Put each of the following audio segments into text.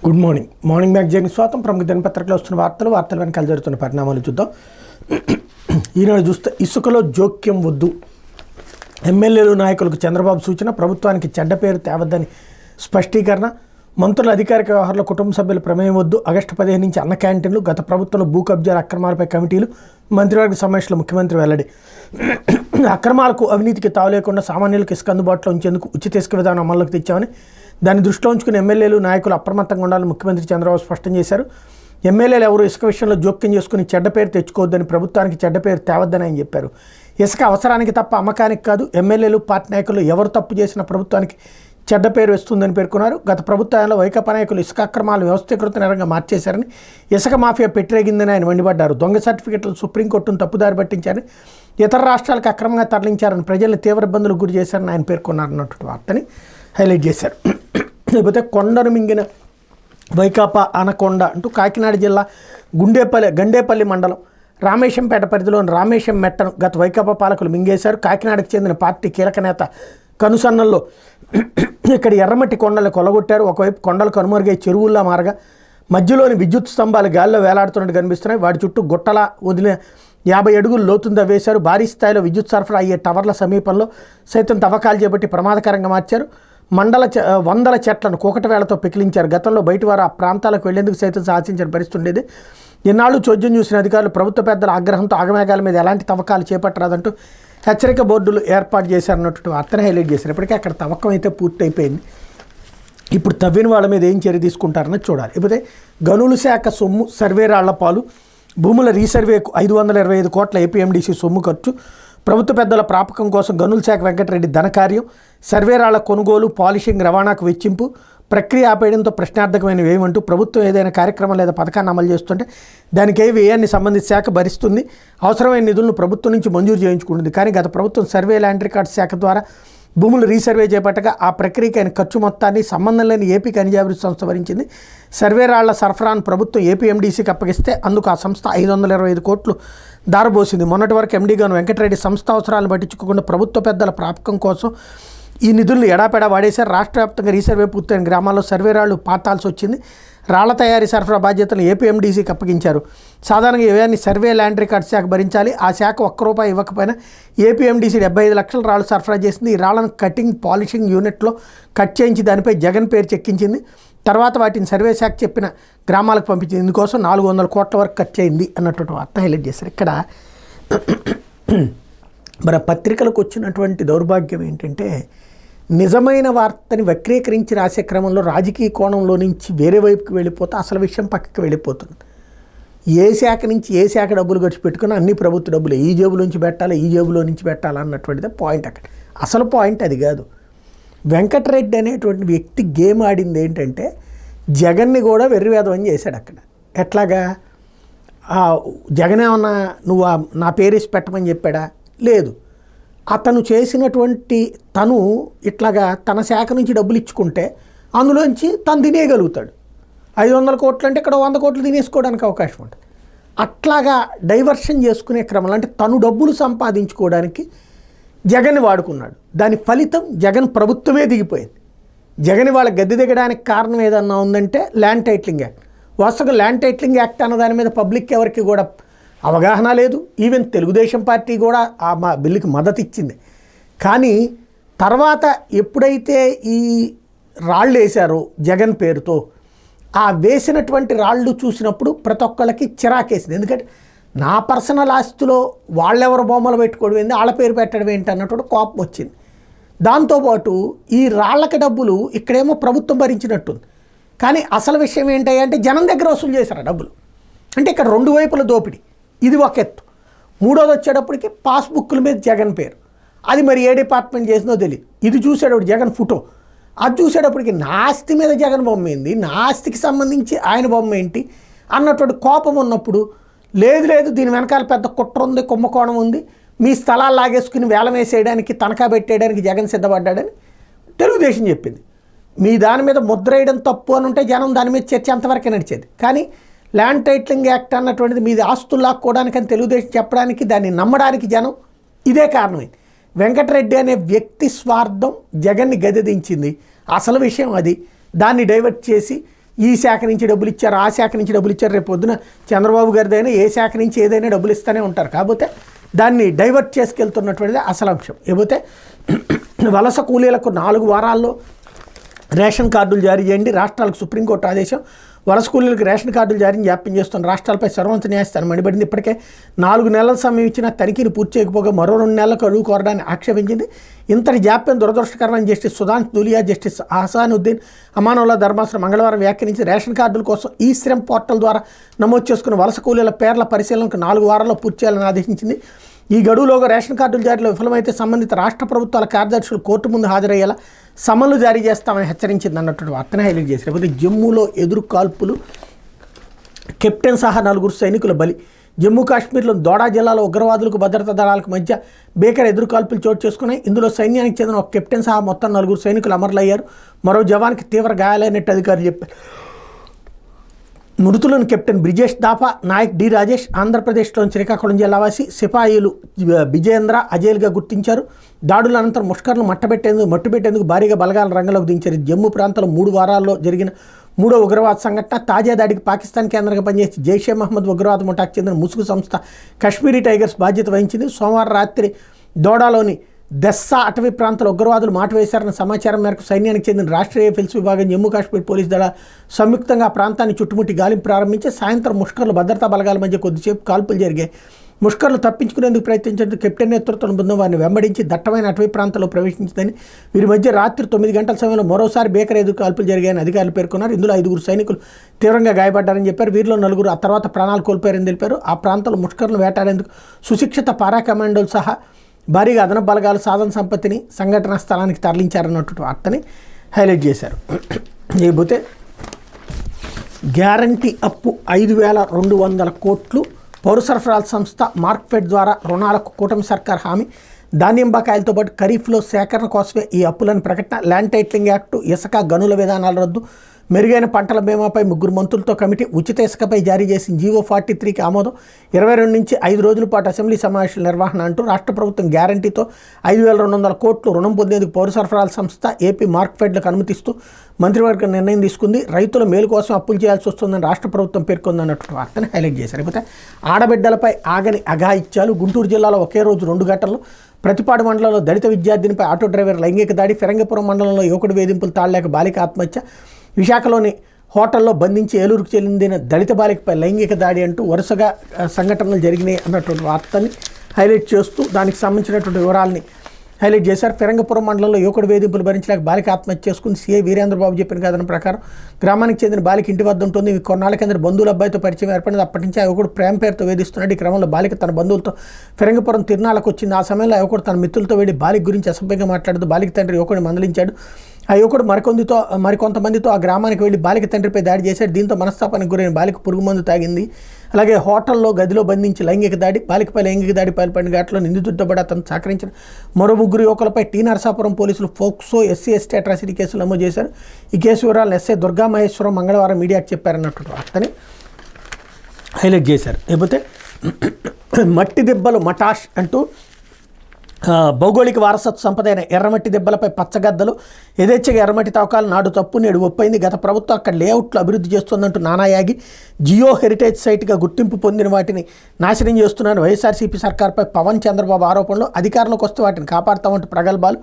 Good morning. Morning magazine స్వాతం ప్రముఖ దినపత్రికలో వస్తున్న వార్తలు వెనకాల జరుగుతున్న పరిణామాలు చూద్దాం. ఈనాడు చూస్తే ఇసుకలో జోక్యం వద్దు, ఎమ్మెల్యేలు నాయకులకు చంద్రబాబు సూచన, ప్రభుత్వానికి చెడ్డ పేరు తేవద్దని స్పష్టీకరణ, మంత్రుల అధికారిక వ్యవహారంలో కుటుంబ సభ్యుల ప్రమేయం వద్దు, ఆగస్టు 15 నుంచి అన్న క్యాంటీన్లు, గత ప్రభుత్వంలో భూ కబ్జాల అక్రమాలపై కమిటీలు, మంత్రివర్గ సమావేశంలో ముఖ్యమంత్రి వెల్లడి. అక్రమాలకు అవినీతికి తావు లేకుండా సామాన్యులకు ఇసుక అందుబాటులో ఉంచేందుకు ఉచిత ఇసుక విధానం అమల్లోకి తెచ్చామని, దాన్ని దృష్టిలో ఉంచుకుని ఎమ్మెల్యేలు నాయకులు అప్రమత్తంగా ఉండాలని ముఖ్యమంత్రి చంద్రబాబు స్పష్టం చేశారు. ఎమ్మెల్యేలు ఎవరు ఇసుక విషయంలో జోక్యం చేసుకుని చెడ్డ పేరు తెచ్చుకోవద్దని, ప్రభుత్వానికి చెడ్డ పేరు తేవద్దని ఆయన చెప్పారు. ఇసుక అవసరానికి తప్ప అమ్మకానికి కాదు, ఎమ్మెల్యేలు పార్టీ నాయకులు ఎవరు తప్పు చేసినా ప్రభుత్వానికి చెడ్డ పేరు వస్తుందని పేర్కొన్నారు. గత ప్రభుత్వంలో వైకాపా నాయకులు ఇసుక అక్రమాలు వ్యవస్థీకృత నేరంగా మార్చేశారని, ఇసుక మాఫియా పెట్టిరేగిందని ఆయన మండిపడ్డారు. దొంగ సర్టిఫికెట్లు సుప్రీంకోర్టును తప్పుదారి పట్టించారని, ఇతర రాష్ట్రాలకు అక్రమంగా తరలించారని, ప్రజలను తీవ్ర ఇబ్బందులకు గురి చేశారని ఆయన పేర్కొన్నారు అన్నటువంటి వార్తని హైలైట్ చేశారు. లేకపోతే కొండను మింగిన వైకాపా అనకొండ అంటూ కాకినాడ జిల్లా గండేపల్లి మండలం రామేశంపేట పరిధిలోని రామేశం మెట్టను గత వైకాపా పాలకులు మింగేశారు. కాకినాడకు చెందిన పార్టీ కీలక నేత కనుసన్నల్లో ఇక్కడ ఎర్రమట్టి కొండలు కొలగొట్టారు. ఒకవైపు కొండలు కనుమరుగై చెరువుల్లా మారగా మధ్యలోని విద్యుత్ స్తంభాలు గాల్లో వేలాడుతున్నట్టు కనిపిస్తున్నాయి. వాటి చుట్టూ గుట్టలా వదిలిన 50 అడుగులు లోతుందా వేశారు. భారీ స్థాయిలో విద్యుత్ సరఫరా అయ్యే టవర్ల సమీపంలో సైతం తవ్వకాలు చేపట్టి ప్రమాదకరంగా మార్చారు. వందల చెట్లను కూకటవేళ్లతో పెకిలించారు. గతంలో బయట వారు ఆ ప్రాంతాలకు వెళ్లేందుకు సైతం సాహసించిన పరిస్థితి ఉండేది. ఇన్నాళ్ళు చోద్యం చూసిన అధికారులు ప్రభుత్వ పెద్దల ఆగ్రహంతో ఆగమేఘాల మీద ఎలాంటి తవ్వకాలు చేపట్టరాదంటూ హెచ్చరిక బోర్డులు ఏర్పాటు చేశారన్నట్టు వార్తను హైలైట్ చేశారు. ఇప్పటికే అక్కడ తవ్వకం అయితే పూర్తయిపోయింది. ఇప్పుడు తవ్విన వాళ్ళ మీద ఏం చర్య తీసుకుంటారని చూడాలి. లేకపోతే గనుల శాఖ సొమ్ము సర్వే రాళ్ల పాలు, భూముల రీసర్వేకు 525 కోట్ల ఏపీఎండీసీ సొమ్ము ఖర్చు, ప్రభుత్వ పెద్దల ప్రాపకం కోసం గనుల శాఖ వెంకటరెడ్డి ధనకార్యం, సర్వే రాళ్ల కొనుగోలు, పాలిషింగ్, రవాణాకు వెచ్చింపు, ప్రక్రియ ఆపేయడంతో ప్రశ్నార్థకమైనవి ఏమంటూ ప్రభుత్వం ఏదైనా కార్యక్రమం లేదా పథకాన్ని అమలు చేస్తుంటే దానికి ఏ వ్యయాన్ని సంబంధిత శాఖ భరిస్తుంది, అవసరమైన నిధులను ప్రభుత్వం నుంచి మంజూరు చేయించుకుంటుంది. కానీ గత ప్రభుత్వం సర్వే ల్యాండ్ రికార్డ్స్ శాఖ ద్వారా భూములు రీసర్వే చేపట్టగా ఆ ప్రక్రియకి అయిన ఖర్చు మొత్తాన్ని సంబంధం లేని ఏపీ ఖనిజాభివృద్ధి సంస్థ భరించింది. సర్వే రాళ్ల సరఫరాను ప్రభుత్వం ఏపీఎండీసీకి అప్పగిస్తే అందుకు ఆ సంస్థ 525 కోట్లు దారబోసింది. మొన్నటి వరకు ఎండీగాను వెంకటరెడ్డి సంస్థ అవసరాలను పట్టించుకోకుండా ప్రభుత్వ పెద్దల ప్రాపకం కోసం ఈ నిధులను ఎడాపెడా వాడేశారు. రాష్ట్ర వ్యాప్తంగా రీసర్వే పూర్తయిన గ్రామాల్లో సర్వే రాళ్లు పాతాల్సి వచ్చింది. రాళ్ల తయారీ సరఫరా బాధ్యతలు ఏపీఎండీసీకి అప్పగించారు. సాధారణంగా వ్యయాన్ని సర్వే ల్యాండ్ రికార్డ్ శాఖ భరించాలి. ఆ శాఖ ₹1 ఇవ్వకపోయినా ఏపీఎండీసీ 75 లక్షల రాళ్లు సరఫరా చేసింది. ఈ రాళ్లను కటింగ్, పాలిషింగ్ యూనిట్లో కట్ చేయించి దానిపై జగన్ పేరు చెక్కించింది. తర్వాత వాటిని సర్వే శాఖ చెప్పిన గ్రామాలకు పంపించింది. ఇందుకోసం 400 కోట్ల వరకు ఖర్చు అయింది అన్నటువంటి వార్త హైలైట్ చేశారు. ఇక్కడ మన పత్రికలకు వచ్చినటువంటి దౌర్భాగ్యం ఏంటంటే, నిజమైన వార్తని వక్రీకరించి రాసే క్రమంలో రాజకీయ కోణంలో నుంచి వేరే వైపుకి వెళ్ళిపోతే అసలు విషయం పక్కకి వెళ్ళిపోతుంది. ఏ శాఖ నుంచి ఏ శాఖ డబ్బులు ఖర్చు పెట్టుకున్నా అన్ని ప్రభుత్వ డబ్బులే, ఈ జేబులో నుంచి పెట్టాలి, ఈ జేబులో నుంచి పెట్టాలి అన్నటువంటిదే పాయింట్. అక్కడ అసలు పాయింట్ అది కాదు. వెంకటరెడ్డి అనేటువంటి వ్యక్తి గేమ్ ఆడింది ఏంటంటే, జగన్ని కూడా వెర్రివేదం చేశాడు అక్కడ. ఎట్లాగా? జగన్ ఏమన్నా నువ్వు నా పేరేసి పెట్టమని చెప్పాడా? లేదు. అతను చేసినటువంటి ఇట్లాగా తన శాఖ నుంచి డబ్బులు ఇచ్చుకుంటే అందులోంచి తను తినేయగలుగుతాడు. 500 కోట్లు అంటే ఇక్కడ 100 కోట్లు తినేసుకోవడానికి అవకాశం ఉంటుంది. అట్లాగా డైవర్షన్ చేసుకునే క్రమంలో అంటే తను డబ్బులు సంపాదించుకోవడానికి జగన్ వాడుకున్నాడు. దాని ఫలితం జగన్ ప్రభుత్వమే దిగిపోయింది. జగన్ వాళ్ళ గద్దె దిగడానికి కారణం ఏదన్నా ఉందంటే ల్యాండ్ టైటిలింగ్ యాక్ట్. వాస్తవంగా ల్యాండ్ టైటిలింగ్ యాక్ట్ అన్న దాని మీద పబ్లిక్ ఎవరికి కూడా అవగాహన లేదు. ఈవెన్ తెలుగుదేశం పార్టీ కూడా ఆ బిల్లుకి మద్దతు ఇచ్చింది. కానీ తర్వాత ఎప్పుడైతే ఈ రాళ్ళు వేశారో జగన్ పేరుతో, ఆ వేసినటువంటి రాళ్ళు చూసినప్పుడు ప్రతి ఒక్కళ్ళకి చిరాకేసింది. ఎందుకంటే నా పర్సనల్ ఆస్తిలో వాళ్ళెవరు బొమ్మలు పెట్టుకోవడం ఏంది, వాళ్ళ పేరు పెట్టడం ఏంటి అన్నట్టు కోపం వచ్చింది. దాంతోపాటు ఈ రాళ్ళకి డబ్బులు ఇక్కడేమో ప్రభుత్వం భరించినట్టుంది. కానీ అసలు విషయం ఏంటంటే జనం దగ్గర వసూలు చేశారు డబ్బులు. అంటే ఇక్కడ 2 వైపుల దోపిడీ. ఇది ఒక ఎత్తు. మూడోది వచ్చేటప్పటికి పాస్బుక్ల మీద జగన్ పేరు. అది మరి ఏ డిపార్ట్మెంట్ చేసిందో తెలియదు. ఇది చూసేటప్పుడు జగన్ ఫోటో, అది చూసేటప్పటికి నా ఆస్తి మీద జగన్ బొమ్మ ఏంది, నా ఆస్తికి సంబంధించి ఆయన బొమ్మ ఏంటి అన్నటువంటి కోపం ఉన్నప్పుడు, లేదు దీని వెనకాల పెద్ద కుట్ర ఉంది, కుంభకోణం ఉంది, మీ స్థలాలు లాగేసుకుని వేలం వేసేయడానికి, తనఖా పెట్టేయడానికి జగన్ సిద్ధపడ్డాడని తెలుగుదేశం చెప్పింది. మీ దాని మీద ముద్ర వేయడం తప్పు అని ఉంటే జనం దాని మీద చర్చ అంతవరకే నడిచేది. కానీ ల్యాండ్ టైటిలింగ్ యాక్ట్ అన్నటువంటిది మీది ఆస్తులు లాక్కోవడానికి అని తెలుగుదేశం చెప్పడానికి, దాన్ని నమ్మడానికి జనం ఇదే కారణమైంది. వెంకటరెడ్డి అనే వ్యక్తి స్వార్థం జగన్ని గదిదించింది. అసలు విషయం అది. దాన్ని డైవర్ట్ చేసి ఈ శాఖ నుంచి డబ్బులు ఇచ్చారు, ఆ శాఖ నుంచి డబ్బులు ఇచ్చారు, రేపు పొద్దున చంద్రబాబు గారిదైనా ఏ శాఖ నుంచి ఏదైనా డబ్బులు ఇస్తూనే ఉంటారు. కాకపోతే దాన్ని డైవర్ట్ చేసుకెళ్తున్నటువంటిది అసలు అంశం. ఏపోతే వలస కూలీలకు 4 వారాల్లో రేషన్ కార్డులు జారీ చేయండి, రాష్ట్రాలకు సుప్రీంకోర్టు ఆదేశం. వలస కూలీలకు రేషన్ కార్డులు జారీ జాప్యం చేస్తున్న రాష్ట్రాలపై సర్వోన్నత న్యాయస్థానం మండిపడింది. ఇప్పటికే 4 నెలల సమయం ఇచ్చినా తనిఖీని పూర్తి చేయకపోగా మరో 2 నెలలకు అడుగు కోరడాన్ని ఆక్షేపించింది. ఇంతటి జాప్యం దురదృష్టకరమైన జస్టిస్ సుధాంశ్ ధూలియా, జస్టిస్ అహసానుద్దీన్ అమానుల్లా ధర్మాసనం మంగళవారం వ్యాఖ్యానించి రేషన్ కార్డుల కోసం ఈ శ్రమ్ పోర్టల్ ద్వారా నమోదు చేసుకున్న వలస కూలీల పేర్ల పరిశీలనకు 4 వారాల్లో పూర్తి చేయాలని ఆదేశించింది. ఈ గడువులోగా రేషన్ కార్డుల జారీలో విఫలమైతే సంబంధిత రాష్ట్ర ప్రభుత్వాల కార్యదర్శులు కోర్టు ముందు హాజరయ్యేలా సమన్లు జారీ చేస్తామని హెచ్చరించింది అన్నటువంటి వార్తను హైలైట్ చేశారు. లేకపోతే జమ్మూలో ఎదురు కాల్పులు, కెప్టెన్ సహా 4 సైనికుల బలి. జమ్మూ కాశ్మీర్లో దోడా జిల్లాలో ఉగ్రవాదులకు భద్రతా దళాలకు మధ్య భీకర ఎదురు కాల్పులు చోటు చేసుకున్నాయి. ఇందులో సైన్యానికి చెందిన ఒక కెప్టెన్ సహా మొత్తం 4 సైనికులు అమరులయ్యారు. మరో జవాన్కి తీవ్ర గాయాలైనట్టు అధికారులు చెప్పారు. మృతులను కెప్టెన్ బ్రిజేష్ దాపా, నాయక్ డి రాజేష్, ఆంధ్రప్రదేశ్లోని శ్రీకాకుళం జిల్లావాసి సిపాయిలు విజయేంద్ర, అజయ్లుగా గుర్తించారు. దాడుల అనంతరం ముష్కర్లు మట్టుబెట్టేందుకు భారీగా బలగాల రంగంలోకి దించారు. జమ్మూ ప్రాంతంలో 3 వారాల్లో జరిగిన 3వ ఉగ్రవాద సంఘటన. తాజా దాడికి పాకిస్తాన్ కేంద్రంగా పనిచేసి జైషే మహమ్మద్ ఉగ్రవాద ముఠాకు చెందిన ముసుగు సంస్థ కశ్మీరీ టైగర్స్ బాధ్యత వహించింది. సోమవారం రాత్రి దోడాలోని దెస్సా అటవీ ప్రాంతంలో ఉగ్రవాదులు మాట వేశారన్న సమాచారం మేరకు సైన్యానికి చెందిన రాష్ట్రీయ ఫిల్స్ విభాగం, జమ్మూ కాశ్మీర్ పోలీసు దళ సంయుక్తంగా ఆ ప్రాంతాన్ని చుట్టుముట్టి గాలింపు ప్రారంభించి సాయంత్రం ముష్కర్లు భద్రతా బలగాల మధ్య కొద్దిసేపు కాల్పులు జరిగాయి. ముష్కర్లు తప్పించుకునేందుకు ప్రయత్నించేందుకు కెప్టెన్ నేతృత్వం బృందం వారిని వెంబడించి దట్టమైన అటవీ ప్రాంతంలో ప్రవేశించిందని, వీరి మధ్య రాత్రి 9 గంటల సమయంలో మరోసారి భీకర ఎదురు కాల్పులు జరిగాయని అధికారులు పేర్కొన్నారు. ఇందులో 5 సైనికులు తీవ్రంగా గాయపడ్డారని చెప్పారు. వీరిలో 4 ఆ తర్వాత ప్రాణాలు కోల్పోయారని తెలిపారు. ఆ ప్రాంతంలో ముష్కర్లు వేటాడేందుకు సుశిక్షిత పారా కమాండోలు సహా భారీగా అదనపు బలగాలు సాధన సంపత్తిని సంఘటనా స్థలానికి తరలించారన్నటువంటి వార్తని హైలైట్ చేశారు. లేకపోతే గ్యారంటీ అప్పు 5,200 కోట్లు, పౌర సరఫరాల సంస్థ మార్క్ఫెడ్ ద్వారా రుణాలకు కూటమి సర్కార్ హామీ. ధాన్యం బకాయిలతో పాటు ఖరీఫ్లో సేకరణ కోసమే ఈ అప్పులను ప్రకటన. ల్యాండ్ టైటిలింగ్ యాక్టు, ఇసుక గనుల విధానాల రద్దు, మెరుగైన పంటల బీమాపై 3 మంత్రులతో కమిటీ, ఉచిత ఇసుకపై జారీ చేసిన జీవో 43కి ఆమోదం. 22 నుంచి 5 రోజుల పాటు అసెంబ్లీ సమావేశాల నిర్వహణ అంటూ రాష్ట్ర ప్రభుత్వం గ్యారంటీతో 5,200 కోట్లు రుణం పొందేందుకు పౌర సరఫరాల సంస్థ ఏపీ మార్క్ఫెడ్లకు అనుమతిస్తూ మంత్రివర్గం నిర్ణయం తీసుకుంది. రైతుల మేలు కోసం అప్పులు చేయాల్సి వస్తుందని రాష్ట్ర ప్రభుత్వం పేర్కొందన్నట్టు వార్తని హైలైట్ చేశారు. లేకపోతే ఆడబిడ్డలపై ఆగని అఘాయిత్యాలు. గుంటూరు జిల్లాలో ఒకే రోజు 2 ఘటనలు. ప్రతిపాడు మండలంలో దళిత విద్యార్థినిపై ఆటో డ్రైవర్ లైంగిక దాడి. ఫిరంగిపురం మండలంలో యువకుడి వేధింపులు తాళలేక బాలిక ఆత్మహత్య. విశాఖలోని హోటల్లో బంధించి ఏలూరుకు చెందిన దళిత బాలికపై లైంగిక దాడి అంటూ వరుసగా సంఘటనలు జరిగినాయి అన్నటువంటి వార్తని హైలైట్ చేస్తూ దానికి సంబంధించినటువంటి వివరాలని హైలైట్ చేశారు. ఫిరంగిపురం మండలంలో యువకుడు వేధింపులు భరించలేక బాలిక ఆత్మహత్య చేసుకుని సీఐ వీరేంద్రబాబు చెప్పిన కథనం ప్రకారం గ్రామానికి చెందిన బాలిక ఇంటి వద్ద ఉంటుంది. కొన్నాళ్ళ కింద బంధువుల అబ్బాయితో పరిచయం ఏర్పడింది. అప్పటి నుంచి ఆ యువకుడు ప్రేమ పేరుతో వేధిస్తున్నాడు. ఈ క్రమంలో బాలిక తన బంధువులతో ఫిరంగిపురం తిరునాళ్ళకు వచ్చింది. ఆ సమయంలో ఆ యువకుడు తన మిత్రులతో వెళ్ళి బాలిక గురించి అసభ్యంగా మాట్లాడుతూ బాలిక తండ్రి యువకుడిని మందలించాడు. ఆ యువకుడు మరికొంతమందితో ఆ గ్రామానికి వెళ్ళి బాలిక తండ్రిపై దాడి చేశాడు. దీంతో మనస్తాపానికి గురైన బాలిక పురుగుమందు తాగింది. అలాగే హోటల్లో గదిలో బంధించి లైంగిక దాడి, బాలికపై లైంగిక దాడి పాల్పడిన ఘటనలో నిందితుడితో పాటు అతను సహకరించిన మరో 3 యువకులపై టీ నరసాపురం పోలీసులు ఫోక్సో ఎస్సీ ఎస్టీ అట్రాసిటీ కేసులు నమోదు చేశారు. ఈ కేసు వివరాలను ఎస్ఐ దుర్గా మహేశ్వరం మంగళవారం మీడియాకు చెప్పారన్నట్టు వార్తని హైలైట్ చేశారు. లేకపోతే మట్టి దెబ్బలు మటాష్ అంటూ భౌగోళిక వారసత్వ సంపద అయిన ఎర్రమట్టి దెబ్బలపై పచ్చగద్దలు. యథేచ్ఛగా ఎర్రమట్టి తవ్వకాలు నాడు తప్పు నేడు ఒప్పైంది. గత ప్రభుత్వం అక్కడ లేఅవుట్లు అభివృద్ధి చేస్తుందంటూ నానాయాగి జియో హెరిటేజ్ సైట్గా గుర్తింపు పొందిన వాటిని నాశనం చేస్తున్నారని వైఎస్ఆర్సీపీ సర్కార్పై పవన్ చంద్రబాబు ఆరోపణలు. అధికారంలోకి వస్తే వాటిని కాపాడుతామంటూ ప్రగల్భాలు.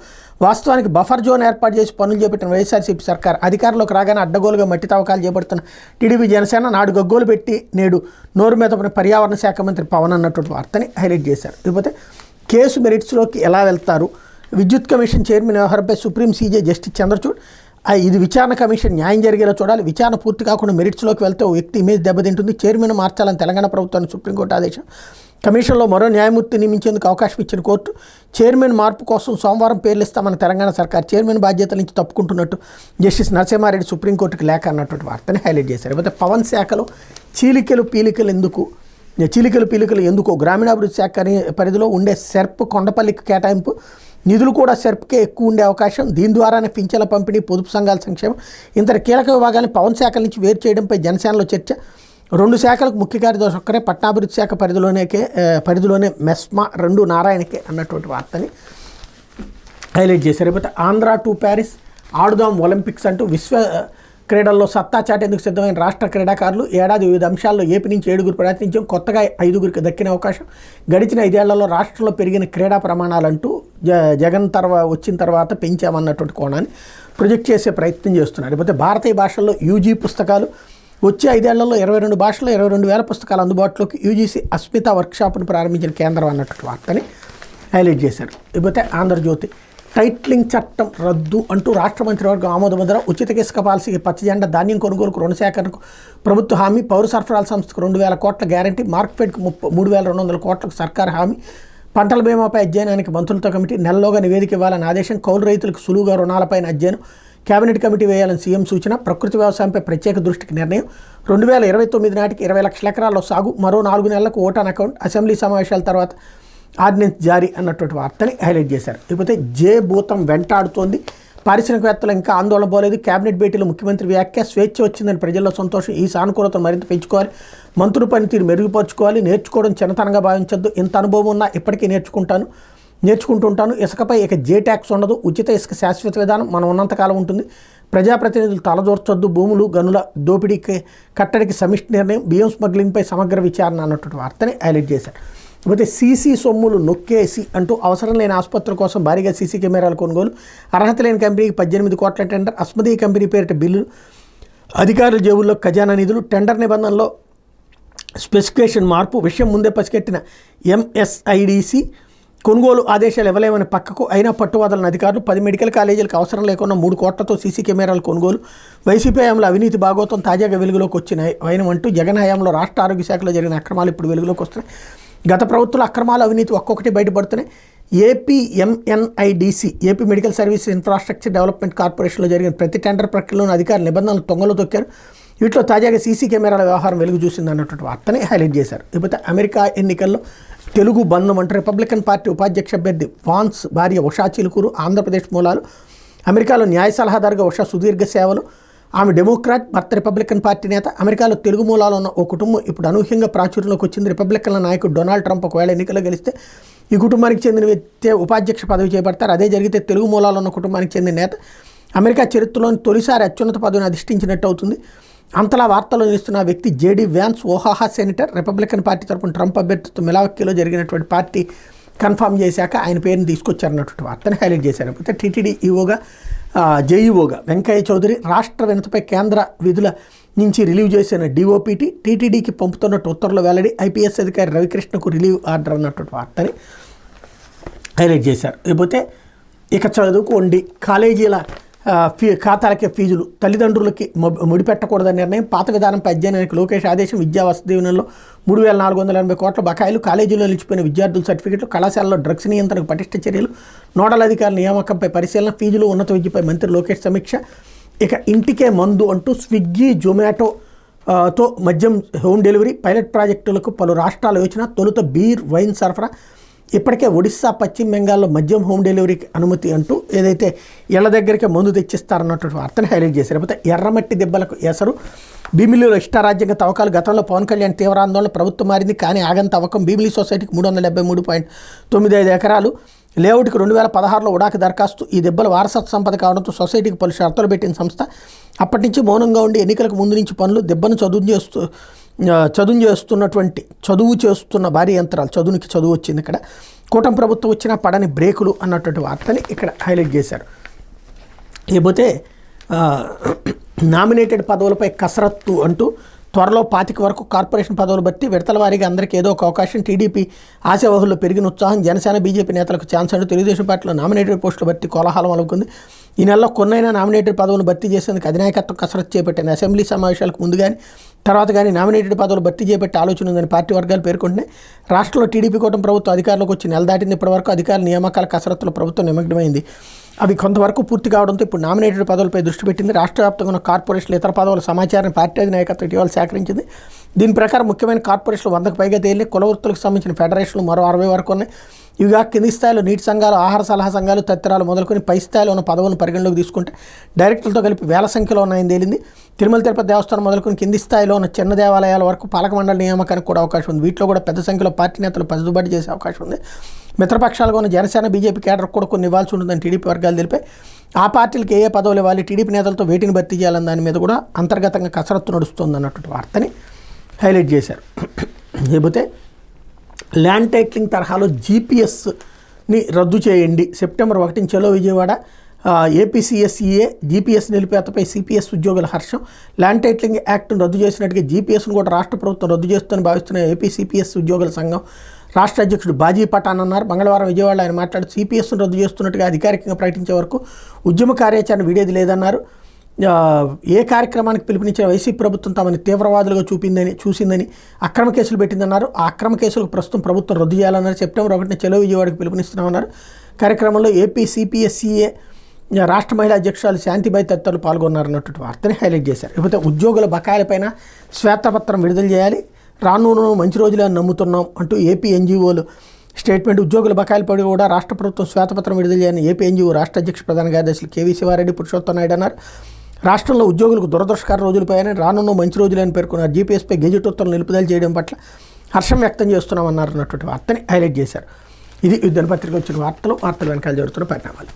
వాస్తవానికి బఫర్ జోన్ ఏర్పాటు చేసి పనులు చేపట్టిన వైఎస్ఆర్సీపీ సర్కార్ అధికారంలోకి రాగానే అడ్డగోలుగా మట్టి తవ్వకాలు చేపడుతున్న టీడీపీ జనసేన నాడు గగ్గోలు పెట్టి నేడు నోరు మీద పర్యావరణ శాఖ మంత్రి పవన్ అన్నటువంటి వార్తని హైలైట్ చేశారు. లేకపోతే కేసు మెరిట్స్లోకి ఎలా వెళ్తారు? విద్యుత్ కమిషన్ చైర్మన్ వ్యవహారంపై సుప్రీం సీజే జస్టిస్ చంద్రచూడ్ ఇది విచారణ కమిషన్ న్యాయం జరిగేలా చూడాలి. విచారణ పూర్తి కాకుండా మెరిట్స్లోకి వెళ్తే ఓ వ్యక్తి ఇమేజ్ దెబ్బతింటుంది. చైర్మన్ మార్చాలని తెలంగాణ ప్రభుత్వానికి సుప్రీంకోర్టు ఆదేశం. కమిషన్లో మరో న్యాయమూర్తి నియమించేందుకు అవకాశం ఇచ్చిన కోర్టు చైర్మన్ మార్పు కోసం సోమవారం పేర్లు ఇస్తామన్న తెలంగాణ సర్కార్ చైర్మన్ బాధ్యతల నుంచి తప్పుకుంటున్నట్టు జస్టిస్ నరసింహారెడ్డి సుప్రీంకోర్టుకి లేఖ అన్నటువంటి వార్తని హైలైట్ చేశారు. లేకపోతే పవన్ శాఖలో చీలికలు పీలికలు ఎందుకు? గ్రామీణాభివృద్ధి శాఖ పరిధిలో ఉండే సెర్ప్ కొండపల్లికి కేటాయింపు నిధులు కూడా సెర్ప్కే ఎక్కువ ఉండే అవకాశం. దీని ద్వారానే పింఛన్ల పంపిణీ, పొదుపు సంఘాల సంక్షేమం ఇంతటి కీలక విభాగాన్ని పవన్ శాఖల నుంచి వేరు చేయడంపై జనసేనలో చర్చ. 2 శాఖలకు ముఖ్య కార్యదర్శి ఒక్కరే, పట్టణాభివృద్ధి శాఖ పరిధిలోనే మెస్మా 2 నారాయణకే అన్నటువంటి వార్తని హైలైట్ చేశారు. లేకపోతే Andhra to Paris Aadudam Olympics అంటూ క్రీడల్లో సత్తా చాటేందుకు సిద్ధమైన రాష్ట్ర క్రీడాకారులు ఏడాది వివిధ అంశాల్లో ఏపీ నుంచి 7 ప్రాతినిధ్యం, కొత్తగా 5 దక్కిన అవకాశం. గడిచిన 5 ఏళ్లలో రాష్ట్రంలో పెరిగిన క్రీడా ప్రమాణాలంటూ జగన్ వచ్చిన తర్వాత పెంచామన్నటువంటి కోణాన్ని ప్రొజెక్ట్ చేసే ప్రయత్నం చేస్తున్నారు. లేకపోతే భారతీయ భాషల్లో యూజీ పుస్తకాలు వచ్చే 5 ఏళ్లలో 22 భాషల్లో 22,000 పుస్తకాలు అందుబాటులోకి. యూజీసీ అస్మిత వర్క్షాప్ను ప్రారంభించిన కేంద్రం అన్నటువంటి వార్తని హైలైట్ చేశారు. లేకపోతే ఆంధ్రజ్యోతి టైట్లింగ్ చట్టం రద్దు అంటూ రాష్ట్ర మంత్రివర్గం ఆమోదముద్ర. ఉచిత ఇసుక పాలసీకి పచ్చజెండా. ధాన్యం కొనుగోలుకు రుణ సేకరణకు ప్రభుత్వ హామీ. పౌర సరఫరాల సంస్థకు 2,000 కోట్ల గ్యారంటీ. మార్కెట్కు 3,200 కోట్లకు సర్కారు హామీ. పంటల బీమాపై అధ్యయనానికి మంత్రులతో కమిటీ. నెలలోగా నివేదిక ఇవ్వాలని ఆదేశం. కౌలు రైతులకు సులువుగా రుణాలపైన అధ్యయనం. కేబినెట్ కమిటీ వేయాలని సీఎం సూచన. ప్రకృతి వ్యవసాయంపై ప్రత్యేక దృష్టికి నిర్ణయం. 2029 నాటికి 20 లక్షల ఎకరాల్లో సాగు. మరో 4 నెలలకు ఓటాన్ అకౌంట్. అసెంబ్లీ సమావేశాల తర్వాత ఆర్డినెన్స్ జారీ అన్నటువంటి వార్తని హైలైట్ చేశారు. లేకపోతే భూతం వెంటాడుతోంది. పారిశ్రామికవేత్తలు ఇంకా ఆందోళన పోలేదు. కేబినెట్ భేటీలో ముఖ్యమంత్రి వ్యాఖ్య. స్వేచ్ఛ వచ్చిందని ప్రజల్లో సంతోషం. ఈ సానుకూలతను మరింత పెంచుకోవాలి. మంత్రుల పనితీరు మెరుగుపరుచుకోవాలి. నేర్చుకోవడం చిన్నతనంగా భావించొద్దు. ఇంత అనుభవం ఉన్నా ఇప్పటికీ నేర్చుకుంటుంటాను. ఇసుకపై ఇక ట్యాక్స్ ఉండదు. ఉచిత ఇసుక శాశ్వత విధానం మనం ఉన్నంతకాలం ఉంటుంది. ప్రజాప్రతినిధులు తలదూర్చొద్దు. భూములు గనుల దోపిడీకి కట్టడికి సమిష్టి నిర్ణయం. బియ్యం స్మగ్లింగ్పై సమగ్ర విచారణ అన్నటువంటి వార్తని హైలైట్ చేశారు. లేకపోతే సీసీ సొమ్ములు నొక్కేసి అంటూ అవసరం లేని ఆసుపత్రుల కోసం భారీగా సీసీ కెమెరాలు కొనుగోలు. అర్హత లేని కంపెనీకి 18 కోట్ల టెండర్. అస్మదీ కంపెనీ పేరిట బిల్లులు. అధికారుల జేబుల్లో ఖజానా నిధులు. టెండర్ నిబంధనలో స్పెసిఫికేషన్ మార్పు. విషయం ముందే పసిగట్టిన ఎంఎస్ఐడిసి కొనుగోలు ఆదేశాలు ఇవ్వలేమని పక్కకు అయినా పట్టువదలని అధికారులు. 10 మెడికల్ కాలేజీలకు అవసరం లేకుండా 3 కోట్లతో సీసీ కెమెరాలు కొనుగోలు. వైసీపీ హయాంలో అవినీతి భాగోతం తాజాగా వెలుగులోకి వచ్చినాయంటూ జగన్ హయాంలో రాష్ట్ర ఆరోగ్య శాఖలో జరిగిన అక్రమాలు ఇప్పుడు వెలుగులోకి వస్తున్నాయి. గత ప్రభుత్వాల అక్రమాలు అవినీతి ఒక్కొక్కటి బయటపడుతున్నాయి. APMNIDC AP medical service infrastructure development కార్పొరేషన్లో జరిగిన ప్రతి టెండర్ ప్రక్రియలోని అధికారులు నిబంధనలు తొంగలు తొక్కారు. వీటిలో తాజాగా సీసీ కెమెరాల వ్యవహారం వెలుగు చూసింది అన్నటువంటి వార్తని హైలైట్ చేశారు. లేకపోతే అమెరికా ఎన్నికల్లో తెలుగు బంధం అంటే రిపబ్లికన్ పార్టీ ఉపాధ్యక్ష అభ్యర్థి వాన్స్ భార్య ఉషా చిలుకూరు ఆంధ్రప్రదేశ్ మూలాలు. అమెరికాలో న్యాయ సలహాదారుగా ఉషా సుదీర్ఘ సేవలు. ఆమె డెమోక్రాట్, భర్త రిపబ్లికన్ పార్టీ నేత. అమెరికాలో తెలుగు మూలాలు ఉన్న ఓ కుటుంబం ఇప్పుడు అనూహ్యంగా ప్రాచుర్యంలోకి వచ్చింది. రిపబ్లికన్ల నాయకుడు డొనాల్డ్ ట్రంప్ ఒకవేళ ఎన్నికల్లో గెలిస్తే ఈ కుటుంబానికి చెందిన వ్యక్తి ఉపాధ్యక్ష పదవి చేపడతారు. అదే జరిగితే తెలుగు మూలాలు ఉన్న కుటుంబానికి చెందిన నేత అమెరికా చరిత్రలోని తొలిసారి అత్యున్నత పదవిని అధిష్ఠించినట్టు అవుతుంది. అంతలా వార్తలు నిలుస్తున్న వ్యక్తి JD Vance, Ohio senator. Republican party తరపున ట్రంప్ అభ్యర్థితో మిలావకీలో జరిగినటువంటి పార్టీ కన్ఫర్మ్ చేశాక ఆయన పేరుని తీసుకొచ్చారన్నటువంటి వార్తని హైలైట్ చేశారు. అయితే టీటీడీ ఈఓగా జేఈఓగా వెంకయ్య చౌదరి. రాష్ట్ర వినతిపై కేంద్ర విధుల నుంచి రిలీవ్ చేసిన డిఓపిటి టీటీడీకి పంపుతున్నట్టు ఉత్తర్వులు వెల్లడి. ఐపీఎస్ అధికారి రవికృష్ణకు రిలీవ్ ఆర్డర్ అన్నటువంటి వార్తని హైలైట్ చేశారు. లేకపోతే ఇక చదువుకోండి కాలేజీల ఖాతాలకే ఫీజులు తల్లిదండ్రులకి ముడిపెట్టకూడదని నిర్ణయం. పాత విధానంపై అధ్యయనానికి లోకేష్ ఆదేశం. విద్యా వసతి దీవెనలో 3,480 కోట్ల బకాయిలు. కాలేజీలో నిలిచిపోయిన విద్యార్థుల సర్టిఫికెట్లు. కళాశాలలో డ్రగ్స్ నియంత్రణకు పటిష్ట చర్యలు. నోడల్ అధికారుల నియామకంపై పరిశీలన. ఫీజులు ఉన్నత విద్యపై మంత్రి లోకేష్ సమీక్ష. ఇక ఇంటికే మందు అంటూ స్విగ్గీ జొమాటోతో మద్యం హోమ్ డెలివరీ. పైలట్ ప్రాజెక్టులకు పలు రాష్ట్రాల యోచన. తొలుత బీర్ వైన్ సరఫరా. ఇప్పటికే ఒడిస్సా, పశ్చిమ బెంగాల్లో మద్యం హోమ్ డెలివరీకి అనుమతి అంటూ ఏదైతే ఇళ్ల దగ్గరికి మందు తెచ్చిస్తారన్నటువంటి వార్తను హైలైట్ చేశారు. లేకపోతే ఎర్రమట్టి దెబ్బలకు ఎసరు. భీమిలిలో ఇష్టారాజ్యంగా తవ్వకాలు. గతంలో పవన్ కళ్యాణ్ తీవ్ర ఆందోళన. ప్రభుత్వం మారింది కానీ ఆగని తవ్వకం. భీమిలి సొసైటీకి 373.95 ఎకరాలు. లేఅవుట్కి 2016లో ఉడాకి దరఖాస్తు. ఈ దెబ్బలు వారసత్వ సంపద కావడంతో సొసైటీకి పలు షరతులు పెట్టిన సంస్థ అప్పటి నుంచి మౌనంగా ఉండి ఎన్నికలకు ముందు నుంచి పనులు. దెబ్బను చదువు చేస్తున్న భారీ యంత్రాలు. చదువునికి చదువు వచ్చింది ఇక్కడ. కూటమి ప్రభుత్వం వచ్చినా పడని బ్రేకులు అన్నటువంటి వార్తని ఇక్కడ హైలైట్ చేశారు. లేకపోతే నామినేటెడ్ పదవులపై కసరత్తు అంటూ త్వరలో 25 వరకు కార్పొరేషన్ పదవులు బట్టి విడతల వారీగా అందరికీ ఏదో ఒక అవకాశం. టీడీపీ ఆశావహుల్లో పెరిగిన ఉత్సాహం. జనసేన బీజేపీ నేతలకు ఛాన్స్ అంటూ తెలుగుదేశం పార్టీలో నామినేటెడ్ పోస్టులు భర్తీ కోలాహలం అలుకుంది. ఈ నెలలో కొన్నైనా నామినేటెడ్ పదవులు భర్తీ చేసేందుకు అధినాయకత్వం కసరత్తు చేపట్టింది. అసెంబ్లీ సమావేశాలకు ముందు కానీ తర్వాత కానీ నామినేటెడ్ పదవులు భర్తీ చేపట్టే ఆలోచన ఉందని పార్టీ వర్గాలు పేర్కొంటున్నాయి. రాష్ట్రంలో టీడీపీ కూటమి ప్రభుత్వం అధికారంలోకి వచ్చి నెల దాటింది. ఇప్పటివరకు అధికారుల నియామకాల కసరత్తులో ప్రభుత్వం నిమగ్నమైంది. అవి కొంతవరకు పూర్తి కావడంతో ఇప్పుడు నామినేటెడ్ పదవులపై దృష్టి పెట్టింది. రాష్ట్ర వ్యాప్తంగా ఉన్న కార్పొరేషన్లు ఇతర పదవుల సమాచారాన్ని పార్టీ అధినాయకత్వం ఇటీవల సేకరించింది. దీని ప్రకారం ముఖ్యమైన కార్పొరేషన్లు 100కు పైగా తేలి. కుల వృత్తులకు సంబంధించిన ఫెడరేషన్లు మరో 60 వరకు ఉన్నాయి. ఇవిగా కింది స్థాయిలో నీటి సంఘాలు, ఆహార సలహా సంఘాలు తదితరాలు మొదలుకొని పై స్థాయిలో ఉన్న పదవులను పరిగణలోకి తీసుకుంటే డైరెక్టర్లతో కలిపి వేల సంఖ్యలో ఉన్నాయని తేలింది. తిరుమల తిరుపతి దేవస్థానం మొదలుకొని కింది స్థాయిలో ఉన్న చిన్న దేవాలయాల వరకు పాలక మండలి నియామకానికి కూడా అవకాశం ఉంది. వీటిలో కూడా పెద్ద సంఖ్యలో పార్టీ నేతలు పదుబాటు చేసే అవకాశం ఉంది. మిత్రపక్షాలుగా ఉన్న జనసేన, బీజేపీ కేడర్కు కూడా కొన్ని ఇవ్వాల్సి ఉంటుందని టీడీపీ వర్గాలు తెలిపాయి. ఆ పార్టీలకు ఏ పదవులు ఇవ్వాలి, టీడీపీ నేతలతో వేటిని భర్తీ చేయాలని దాని మీద కూడా అంతర్గతంగా కసరత్తు నడుస్తుంది అన్నటువంటి వార్తని హైలైట్ చేశారు. లేకపోతే ల్యాండ్ టైటిలింగ్ తరహాలో జీపీఎస్ని రద్దు చేయండి, సెప్టెంబర్ 1 చలో విజయవాడ, ఏపీసీఎస్ఈఏ జీపీఎస్ నిలిపేతపై సిపిఎస్ ఉద్యోగుల హర్షం. ల్యాండ్ టైటిలింగ్ యాక్ట్ను రద్దు చేసినట్టుగా జీపీఎస్ను కూడా రాష్ట్ర ప్రభుత్వం రద్దు చేస్తుందని భావిస్తున్న ఏపీ సిపిఎస్ ఉద్యోగుల సంఘం రాష్ట్ర అధ్యక్షుడు బాజీ పఠాన్ అన్నారు. మంగళవారం విజయవాడలో ఆయన మాట్లాడుతూ సిపిఎస్ను రద్దు చేస్తున్నట్టుగా అధికారికంగా ప్రకటించే వరకు ఉద్యమ కార్యాచరణ వీడేది లేదన్నారు. ఏ కార్యక్రమానికి పిలుపునిచ్చిన వైసీపీ ప్రభుత్వం తమని తీవ్రవాదులుగా చూసిందని అక్రమ కేసులు పెట్టిందన్నారు. ఆ అక్రమ కేసులకు ప్రస్తుతం ప్రభుత్వం రద్దు చేయాలన్నారు. సెప్టెంబర్ 1 చలో విజయవాడకు పిలుపునిస్తున్నామన్నారు. కార్యక్రమంలో ఏపీ సిపిఎస్ఈఏ రాష్ట్ర మహిళా అధ్యక్షురాలు శాంతిబాయి తదితరులు పాల్గొన్నారన్నటువంటి వార్తని హైలైట్ చేశారు. లేకపోతే ఉద్యోగుల బకాయిలపైన శ్వేతపత్రం విడుదల చేయాలి, రానున్న మంచి రోజులే నమ్ముతున్నాం అంటూ ఏపీ ఎన్జీఓలు స్టేట్మెంట్. ఉద్యోగుల బకాయిలపై కూడా రాష్ట్ర ప్రభుత్వం శ్వేతపత్రం విడుదల చేయాలని ఏపీ ఎన్జీఓ రాష్ట్ర అధ్యక్ష ప్రధాన కార్యదర్శులు కేవీ శివారెడ్డి, పురుషోత్తం నాయుడు అన్నారు. రాష్ట్రంలో ఉద్యోగులకు దురదృష్టకర రోజులపైన రానున్న మంచి రోజులని పేర్కొన్నారు. జీపీఎస్పై గెజిట్ ఉత్తర్వులు నిలుపుదల చేయడం పట్ల హర్షం వ్యక్తం చేస్తున్నామన్నారు అన్నటువంటి వార్తని హైలైట్ చేశారు. ఇది దినపత్రిక వచ్చిన వార్తలు వెనకాల జరుగుతున్న పరిణామాలు.